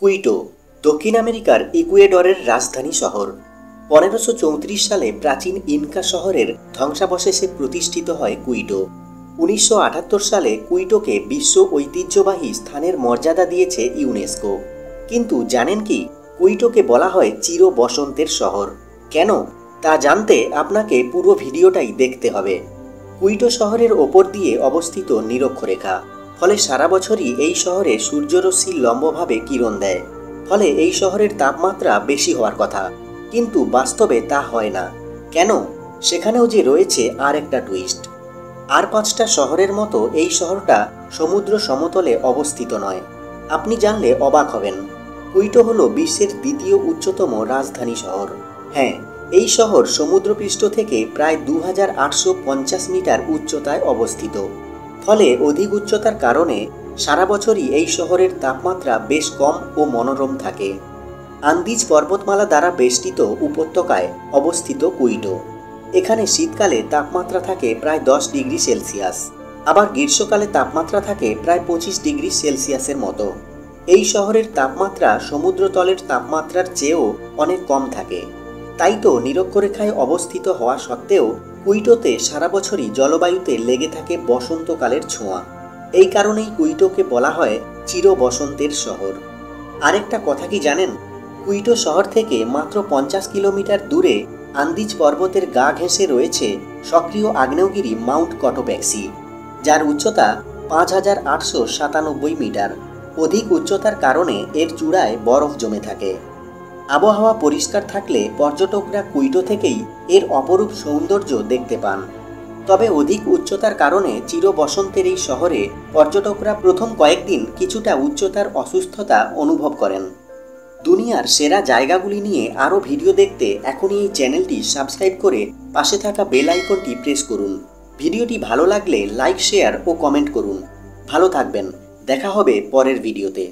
Quito দক্ষিণ আমেরিকার ইকুয়েডরের রাজধানী শহর। 1534 সালে প্রাচীন ইনকা শহরের ধ্বংসাবশেষে প্রতিষ্ঠিত হয় কুইটো। 1978 সালে কুইটোকে বিশ্ব ঐতিহ্যবাহী স্থানের মর্যাদা দিয়েছে ইউনেস্কো। কিন্তু জানেন কি, কুইটোকে বলা হয় চির বসন্তের শহর। কেন তা জানতে আপনাকে পুরো ভিডিওটাই দেখতে হবে। কুইটো শহরের ওপর দিয়ে অবস্থিত নিরক্ষরেখা, ফলে সারা বছরই এই শহরে সূর্যরশ্মি লম্বভাবে কিরণ দেয়। ফলে এই শহরের তাপমাত্রা বেশি হওয়ার কথা, কিন্তু বাস্তবে তা হয় না। কেন? সেখানেও যে রয়েছে আর একটা টুইস্ট। আর 5টা শহরের মতো এই শহরটা সমুদ্র সমতলে অবস্থিত নয়। আপনি জানলে অবাক হবেন, কুইটো হলো বিশ্বের দ্বিতীয় উচ্চতম রাজধানী শহর। হ্যাঁ, এই শহর সমুদ্রপৃষ্ঠ থেকে প্রায় 2850 মিটার উচ্চতায় অবস্থিত। ফলে অধিক উচ্চতার কারণে সারা বছরই এই শহরের তাপমাত্রা বেশ কম ও মনোরম থাকে। আন্দিজ পর্বতমালা দ্বারা বেষ্টিত উপত্যকায় অবস্থিত কুইটো। এখানে শীতকালে তাপমাত্রা থাকে প্রায় 10 ডিগ্রি সেলসিয়াস, আবার গ্রীষ্মকালে তাপমাত্রা থাকে প্রায় 25 ডিগ্রি সেলসিয়াসের মতো। এই শহরের তাপমাত্রা সমুদ্রতলের তাপমাত্রার চেয়েও অনেক কম থাকে। তাই তো নিরক্ষরেখায় অবস্থিত হওয়া সত্ত্বেও কুইটোতে সারা বছরই জলবায়ুতে লেগে থাকে বসন্তকালের ছোঁয়া। এই কারণেই কুইটোকে বলা হয় চির বসন্তের শহর। আরেকটা কথা কি জানেন, কুইটো শহর থেকে মাত্র 50 কিলোমিটার দূরে আন্দিজ পর্বতের গা ঘেঁষে রয়েছে সক্রিয় আগ্নেয়গিরি মাউন্ট কটোপ্যাক্সি, যার উচ্চতা 5897 মিটার। অধিক উচ্চতার কারণে এর চূড়ায় বরফ জমে থাকে। আবহাওয়া পরিষ্কার থাকলে পর্যটকরা কুইটো থেকেই এর অপরূপ সৌন্দর্য দেখতে পান। তবে অধিক উচ্চতার কারণে চির বসন্তের এই শহরে পর্যটকরা প্রথম কয়েকদিন কিছুটা উচ্চতার অসুস্থতা অনুভব করেন। দুনিয়ার সেরা জায়গাগুলি নিয়ে আরও ভিডিও দেখতে এখনই এই চ্যানেলটি সাবস্ক্রাইব করে পাশে থাকা বেল আইকনটি প্রেস করুন। ভিডিওটি ভালো লাগলে লাইক, শেয়ার ও কমেন্ট করুন। ভালো থাকবেন, দেখা হবে পরের ভিডিওতে।